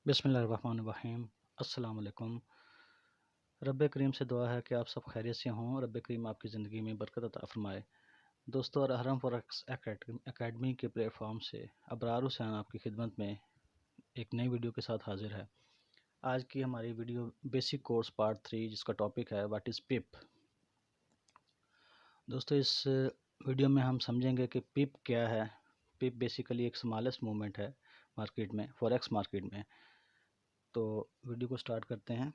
बिस्मिल्लाहिर्रहमानिर्रहीम। अस्सलाम वालेकुम। रब्बे करीम से दुआ है कि आप सब खैरियत से हों। रब्बे करीम आपकी ज़िंदगी में बरकत अता फ़रमाए। दोस्तों, और हरम फॉरेक्स एकेडमी के प्लेटफॉर्म से अबरार हुसैन आपकी खिदमत में एक नई वीडियो के साथ हाजिर है। आज की हमारी वीडियो बेसिक कोर्स पार्ट 3, जिसका टॉपिक है व्हाट इज़ पिप। दोस्तों, इस वीडियो में हम समझेंगे कि पिप क्या है। पिप बेसिकली एक स्मॉलेस्ट मूवमेंट है मार्केट में, फॉरेक्स मार्केट में। तो वीडियो को स्टार्ट करते हैं।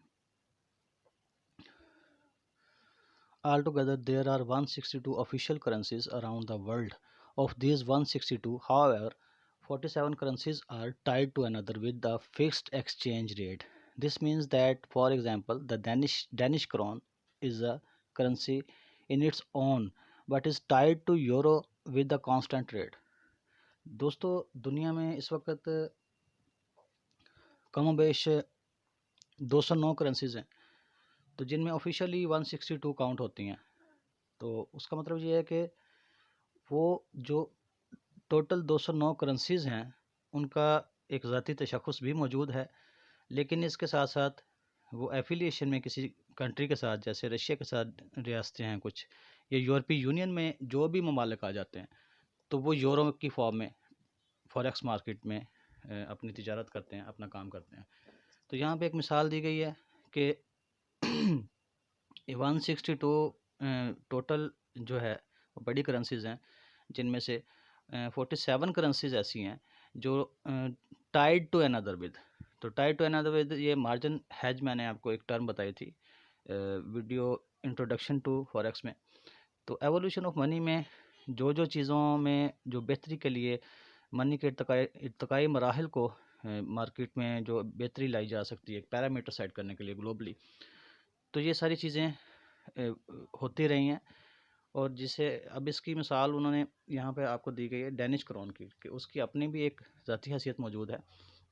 Altogether, there are 162 official currencies around the world. Of these 162, however, 47 currencies are tied to another with a fixed exchange rate. This means that, for example, the Danish krone is a currency in its own, but is tied to euro with a constant rate. दोस्तों, दुनिया में इस वक्त कमोबेश 209 currencies हैं, तो जिनमें officially 162 count होती हैं। तो उसका मतलब ये है कि वो जो टोटल 209 करेंसीज़ हैं, उनका एक ज़ाती तशख़्ख़ुस भी मौजूद है, लेकिन इसके साथ साथ वो एफिलिएशन में किसी कंट्री के साथ, जैसे रशिया के साथ रियासतें हैं कुछ, या यूरोपीय यूनियन में जो भी ममालिक आ जाते हैं, तो वो यूरो की फॉर्म में फॉरेक्स मार्केट में अपनी तिजारत करते हैं, अपना काम करते हैं। तो यहाँ पे एक मिसाल दी गई है कि 162 टोटल जो है वो बड़ी करेंसीज़ हैं, जिनमें से 47 करेंसीज़ ऐसी हैं जो टाइड टू अनदर विद। तो टाइड टू अनदर विद, ये मार्जिन हैज मैंने आपको एक टर्म बताई थी वीडियो इंट्रोडक्शन टू फॉरेक्स में। तो एवोल्यूशन ऑफ मनी में जो चीज़ों में जो बेहतरी के लिए मनी के इर्तकाई मराहल को मार्केट में जो बेहतरी लाई जा सकती है पैरामीटर सेट करने के लिए ग्लोबली, तो ये सारी चीज़ें होती रही हैं। और जिसे अब इसकी मिसाल उन्होंने यहाँ पे आपको दी गई है डेनिश क्रोन की, कि उसकी अपनी भी एक ज़ाती हैसियत मौजूद है,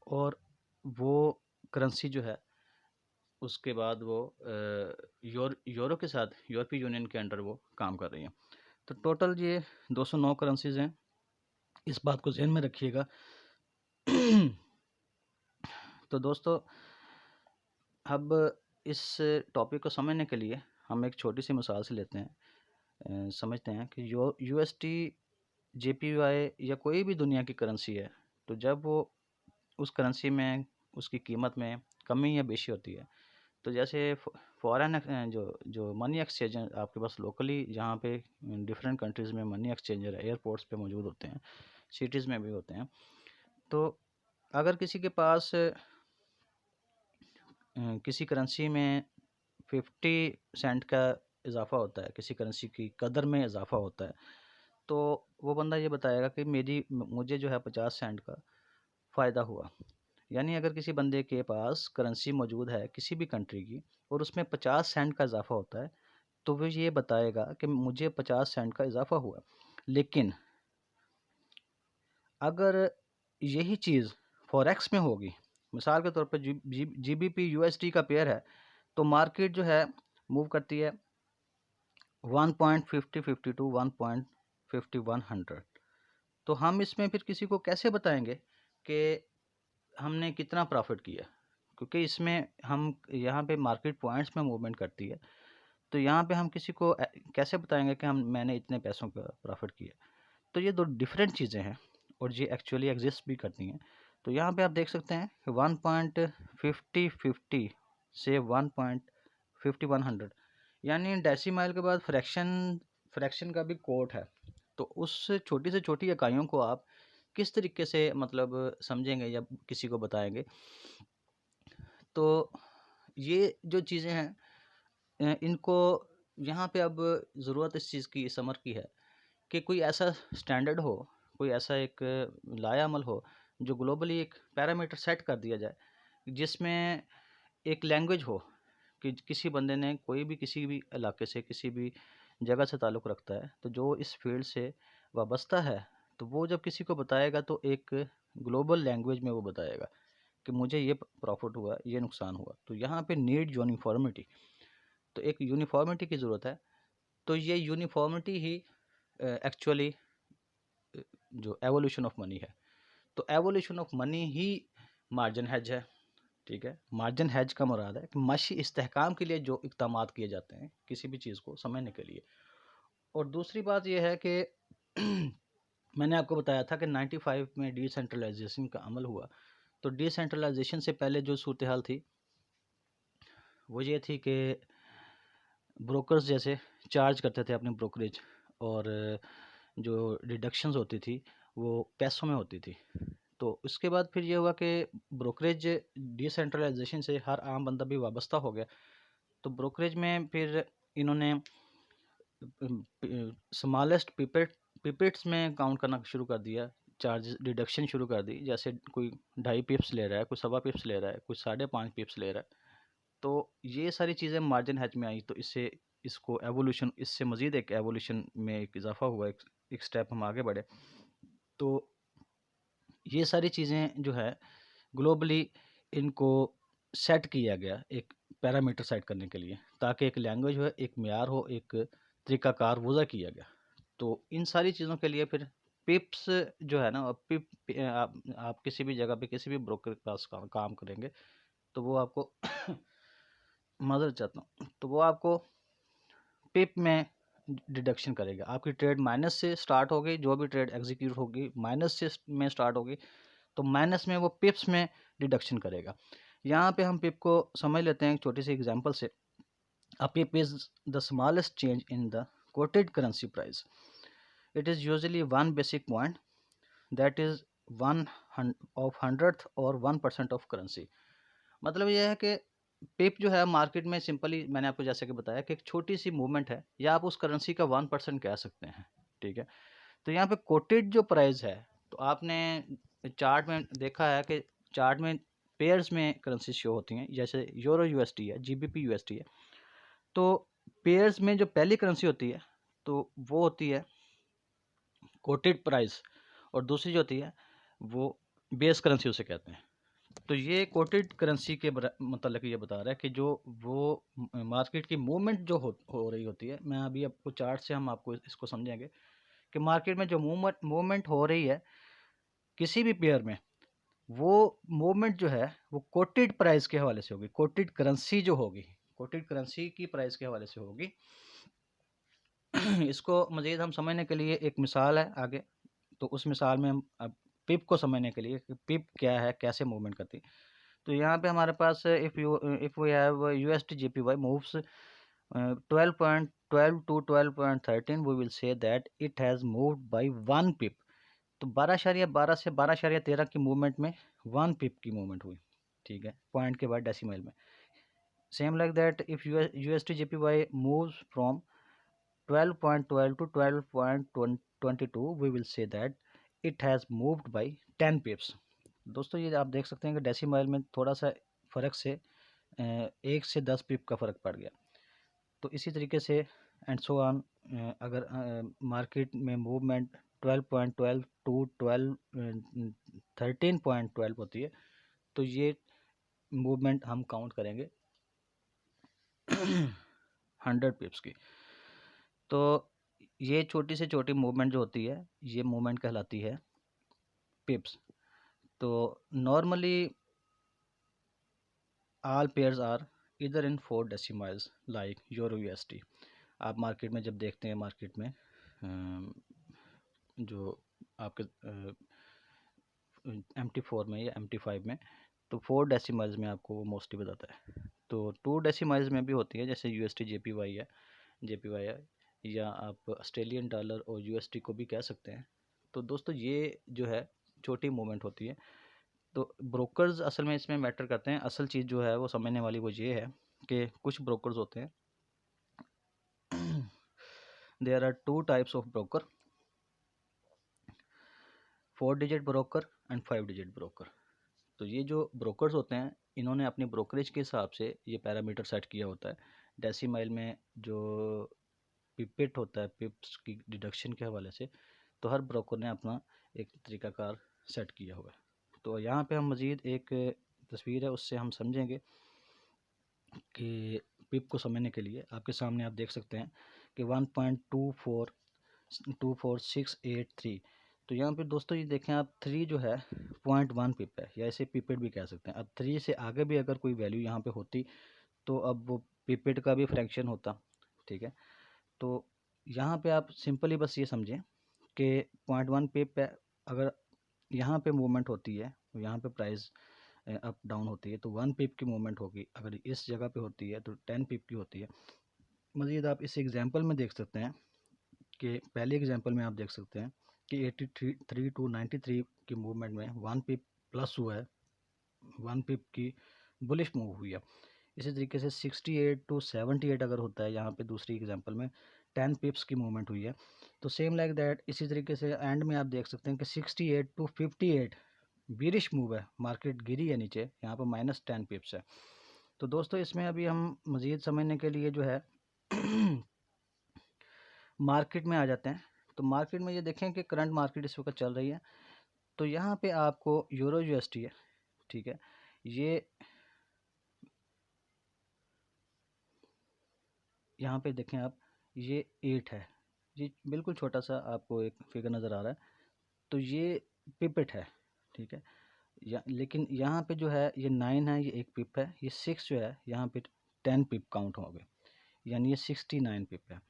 और वो करेंसी जो है उसके बाद वो यूरो के साथ यूरोपीय यूनियन के अंडर वो काम कर रही है। तो टोटल ये 209 करेंसीज़ हैं, इस बात को ज़हन में रखिएगा। तो दोस्तों, अब इस टॉपिक को समझने के लिए हम एक छोटी सी मिसाल से लेते हैं, समझते हैं कि यूएसटी, जेपीवाई या कोई भी दुनिया की करेंसी है, तो जब वो उस करेंसी में उसकी कीमत में कमी या बेशी होती है, तो जैसे फॉरेन जो मनी एक्सचेंजर आपके पास लोकली, जहाँ पे डिफरेंट कंट्रीज़ में मनी एक्सचेंजर एयरपोर्ट्स पे मौजूद होते हैं, सिटीज़ में भी होते हैं। तो अगर किसी के पास किसी करेंसी में 50 सेंट का इजाफ़ा होता है, किसी करेंसी की कदर में इजाफ़ा होता है, तो वो बंदा ये बताएगा कि मुझे जो है 50 सेंट का फ़ायदा हुआ। यानी अगर किसी बंदे के पास करेंसी मौजूद है किसी भी कंट्री की और उसमें 50 सेंट का इजाफ़ा होता है, तो वो ये बताएगा कि मुझे 50 सेंट का इजाफ़ा हुआ। लेकिन अगर यही चीज़ फॉरेक्स में होगी, मिसाल के तौर पे जीबीपी यूएसडी का पेयर है, तो मार्केट जो है मूव करती है 1.5050 टू 1.5100। तो हम इसमें फिर किसी को कैसे बताएंगे कि हमने कितना प्रॉफिट किया, क्योंकि इसमें हम यहाँ पे मार्केट पॉइंट्स में मूवमेंट करती है। तो यहाँ पे हम किसी को कैसे बताएंगे कि मैंने इतने पैसों का प्रॉफिट किया। तो ये दो डिफरेंट चीज़ें हैं और ये एक्चुअली एग्जिस्ट भी करती हैं। तो यहाँ पे आप देख सकते हैं 1.5050 से 1.5100, यानी डेसिमल के बाद फ्रैक्शन का भी कोट है। तो उस छोटी से छोटी इकाइयों को आप किस तरीके से मतलब समझेंगे या किसी को बताएंगे। तो ये जो चीज़ें हैं, इनको यहाँ पे अब ज़रूरत इस चीज़ की, समर की है कि कोई ऐसा स्टैंडर्ड हो, कोई ऐसा एक लायामल हो जो ग्लोबली एक पैरामीटर सेट कर दिया जाए, जिसमें एक लैंग्वेज हो कि किसी बंदे ने कोई भी किसी भी इलाके से, किसी भी जगह से ताल्लुक़ रखता है, तो जो इस फील्ड से वाबस्ता है, तो वो जब किसी को बताएगा तो एक ग्लोबल लैंग्वेज में वो बताएगा कि मुझे ये प्रॉफिट हुआ, ये नुकसान हुआ। तो यहाँ पे नीड यूनिफॉर्मिटी, तो एक यूनिफॉर्मिटी की ज़रूरत है। तो ये यूनिफॉर्मिटी ही एक्चुअली जो एवोल्यूशन ऑफ मनी है। तो evolution of money he margin hedge है। ठीक है। मार्जिन हेज का मुराद है कि माशी इस्तेहकाम के लिए जो इक़दामात किए जाते हैं किसी भी चीज़ को समझने के लिए। और दूसरी बात ये है कि मैंने आपको बताया था कि 95 में डिसेंट्रलाइजेशन का अमल हुआ। तो डिसेंट्रलाइजेशन से पहले जो सूरत हाल थी वो ये थी कि ब्रोकर्स जैसे चार्ज करते थे अपने ब्रोकरेज, और जो डिडक्शंस होती थी वो पैसों में होती थी। तो उसके बाद फिर ये हुआ कि ब्रोकरेज डिसेंट्रलाइजेशन से हर आम बंदा भी वाबस्ता हो गया। तो ब्रोकरेज में फिर इन्होंने स्मॉलेस्ट पिपेट्स में काउंट करना शुरू कर दिया, चार्ज डिडक्शन शुरू कर दी। जैसे कोई 2.5 पिप्स ले रहा है, कोई 1.25 पिप्स ले रहा है, कोई 5.5 पिप्स ले रहा है। तो ये सारी चीज़ें मार्जिन हैच में आई, तो इससे इसको एवोल्यूशन, इससे मज़ीद एक एवोल्यूशन में एक इजाफा हुआ, एक स्टेप हम आगे बढ़े। तो ये सारी चीज़ें जो है ग्लोबली इनको सेट किया गया एक पैरामीटर सेट करने के लिए, ताकि एक लैंग्वेज हो, एक म्यार हो, एक तरीक़ाकार वज़ा किया गया। तो इन सारी चीज़ों के लिए फिर पिप्स जो है ना, आप किसी भी जगह पे किसी भी ब्रोकर के पास काम करेंगे तो वो आपको मदद चाहता हूँ, तो वो आपको पिप में डिडक्शन करेगा। आपकी ट्रेड माइनस से स्टार्ट होगी, जो भी ट्रेड एग्जीक्यूट होगी माइनस से में स्टार्ट होगी, तो माइनस में वो पिप्स में डिडक्शन करेगा। यहाँ पे हम पिप को समझ लेते हैं एक छोटी सी एग्जांपल से। A pip is the smallest change in the quoted currency price. It is usually 1 basic point that is 1/100th और 1% ऑफ करेंसी। मतलब ये है कि पिप जो है मार्केट में सिंपली मैंने आपको जैसे कि बताया कि एक छोटी सी मूवमेंट है, या आप उस करेंसी का 1% कह सकते हैं। ठीक है। तो यहाँ पे कोटेड जो प्राइस है, तो आपने चार्ट में देखा है कि चार्ट में पेयर्स में करेंसी शो होती हैं, जैसे यूरो यूएसडी है, जीबीपी यूएसडी है। तो पेयर्स में जो पहली करेंसी होती है तो वो होती है कोटेड प्राइस, और दूसरी जो होती है वो बेस करेंसी उसे कहते हैं। तो ये कोटेड करेंसी के मतलब ये बता रहा है कि जो वो मार्केट की मूवमेंट जो हो रही होती है, मैं अभी आपको चार्ट से हम आपको इसको समझेंगे कि मार्केट में जो मूवमेंट हो रही है किसी भी पेयर में, वो मूवमेंट जो है वो कोटेड प्राइस के हवाले से होगी, कोटेड करेंसी जो होगी, कोटेड करेंसी की प्राइस के हवाले से होगी। इसको मज़ीद हम समझने के लिए एक मिसाल है आगे, तो उस मिसाल में हम अब पिप को समझने के लिए कि पिप क्या है, कैसे मूवमेंट करती है। तो यहाँ पे हमारे पास if we have USD JPY moves 12.12 to 12.13, we will say that it has moved by 1 pip. तो 12.12 से 12.13 की मूवमेंट में 1 पिप की मूवमेंट हुई। ठीक है, पॉइंट के बाद डेसिमल में। Same like that if USD JPY moves from 12.12 to 12.22, we will say that it has moved by 10 pips। दोस्तों ये आप देख सकते हैं कि डेसिमल में थोड़ा सा फ़र्क से 1 से 10 पिप का फ़र्क पड़ गया। तो इसी तरीके से एंड सो ऑन, अगर मार्केट में मूवमेंट 12.12 टू 13.12 होती है, तो ये मूवमेंट हम काउंट करेंगे 100 पिप्स की। तो ये छोटी से छोटी मूवमेंट जो होती है, ये मूवमेंट कहलाती है पिप्स। तो नॉर्मली ऑल पेयर्स आर इधर इन 4 डेसिमल्स लाइक यूरो यूएसडी। आप मार्केट में जब देखते हैं, मार्केट में जो आपके MT4 में या MT5 में, तो 4 डेसिमल्स में आपको वो मोस्टली बताता है। तो 2 डेसिमल्स में भी होती है, जैसे यूएसडी जेपीवाई है, या आप ऑस्ट्रेलियन डॉलर और यूएसडी को भी कह सकते हैं। तो दोस्तों ये जो है छोटी मूवमेंट होती है। तो ब्रोकर्स असल में इसमें मैटर करते हैं। असल चीज़ जो है वो समझने वाली वो ये है कि कुछ ब्रोकर्स होते हैं, there are 2 types of broker, 4 digit broker and 5 digit broker. तो ये जो ब्रोकर्स होते हैं, इन्होंने अपनी ब्रोकरेज के हिसाब से ये पैरामीटर सेट किया होता है। डेसिमल में जो पिपेट होता है, पिप्स की डिडक्शन के हवाले से, तो हर ब्रोकर ने अपना एक तरीकाकार सेट किया हुआ है। तो यहाँ पे हम मज़ीद एक तस्वीर है उससे हम समझेंगे कि पिप को समझने के लिए आपके सामने आप देख सकते हैं कि 1.24683, तो यहाँ पे दोस्तों ये देखें आप, 3 जो है 0.1 पिप है, या इसे पिपेट भी कह सकते हैं। अब 3 से आगे भी अगर कोई वैल्यू यहाँ पे होती तो अब वो पिपेट का भी फ्रैक्शन होता, ठीक है। तो यहाँ पे आप सिंपली बस ये समझें कि 0.1 पिप है, अगर यहाँ पे मूवमेंट होती है, यहाँ पे प्राइस अप डाउन होती है, तो 1 पिप की मूवमेंट होगी। अगर इस जगह पे होती है तो 10 पिप की होती है। मज़ीद आप इस एग्जांपल में देख सकते हैं कि पहले एग्जांपल में आप देख सकते हैं कि 83 टू 93 की मूवमेंट में 1 पिप प्लस हुआ है, 1 पिप की बुलिश मूव हुई है। इसी तरीके से 68 टू 78 अगर होता है, यहाँ पे दूसरी एग्जांपल में 10 पिप्स की मूवमेंट हुई है। तो सेम लाइक दैट इसी तरीके से एंड में आप देख सकते हैं कि 68 टू 58 बीरिश मूव है, मार्केट गिरी है नीचे, यहाँ पर -10 पिप्स है। तो दोस्तों इसमें अभी हम मज़ीद समझने के लिए जो है मार्केट में आ जाते हैं। तो मार्केट में ये देखें कि करंट मार्केट इस वक्त चल रही है। तो यहाँ पे आपको यूरो यूएसडी है, ठीक है, ये यहाँ पे देखें आप, ये 8 है, ये बिल्कुल छोटा सा आपको एक फिगर नज़र आ रहा है। तो ये पिपेट है, ठीक है। लेकिन यहाँ पे जो है ये 9 है, ये एक पिप है, ये 6 जो है यहाँ पे 10 पिप काउंट हो गए, यानी ये 69 पिप है।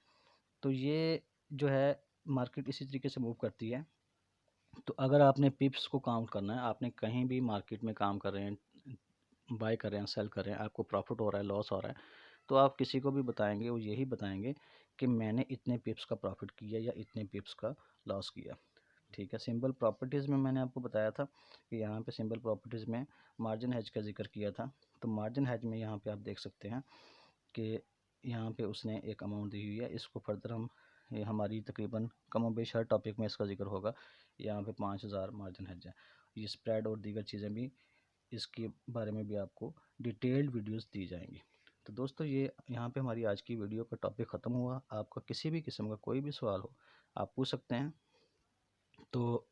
तो ये जो है मार्केट इसी तरीके से मूव करती है। तो अगर आपने पिप्स को काउंट करना है, आपने कहीं भी मार्केट में काम कर रहे हैं, बाय कर रहे हैं, सेल कर रहे हैं, आपको प्रॉफिट हो रहा है, लॉस हो रहा है, तो आप किसी को भी बताएंगे, वो यही बताएंगे कि मैंने इतने पिप्स का प्रॉफिट किया या इतने पिप्स का लॉस किया, ठीक है। सिंपल प्रॉपर्टीज़ में मैंने आपको बताया था कि यहाँ पे सिंपल प्रॉपर्टीज़ में मार्जिन हेज का जिक्र किया था। तो मार्जिन हेज में यहाँ पे आप देख सकते हैं कि यहाँ पे उसने एक अमाउंट दी हुई है। इसको फर्दर हम, ये हमारी तकरीबन कम और बेश हर टॉपिक में इसका जिक्र होगा। यहाँ पे 5000 मार्जिन हेज है। ये स्प्रेड और दीगर चीज़ें भी, इसके बारे में भी आपको डिटेल्ड वीडियोस दी जाएंगी। तो दोस्तों ये यहाँ पे हमारी आज की वीडियो का टॉपिक ख़त्म हुआ। आपका किसी भी किस्म का कोई भी सवाल हो आप पूछ सकते हैं। तो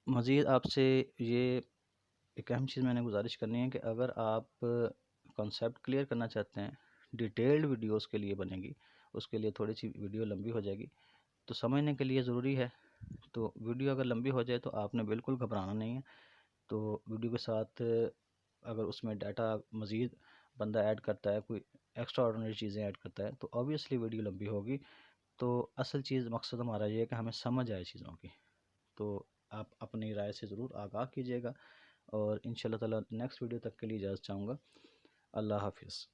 मज़ीद आपसे ये एक अहम चीज़ मैंने गुजारिश करनी है कि अगर आप कॉन्सेप्ट क्लियर करना चाहते हैं, डिटेल्ड वीडियोस के लिए बनेगी, उसके लिए थोड़ी सी वीडियो लंबी हो जाएगी, तो समझने के लिए ज़रूरी है। तो वीडियो अगर लंबी हो जाए तो आपने बिल्कुल घबराना नहीं है। तो वीडियो के साथ अगर उसमें डाटा मज़ीद बंदा ऐड करता है, कोई एक्स्ट्रा ऑर्डिनरी चीज़ें ऐड करता है, तो ऑब्वियसली वीडियो लंबी होगी। तो असल चीज़, मकसद हमारा ये है कि हमें समझ आए चीज़ों की। तो आप अपनी राय से ज़रूर आगाह कीजिएगा, और इंशाल्लाह ताला नेक्स्ट वीडियो तक के लिए इजाज़त चाहूँगा। अल्लाह हाफ़िज़।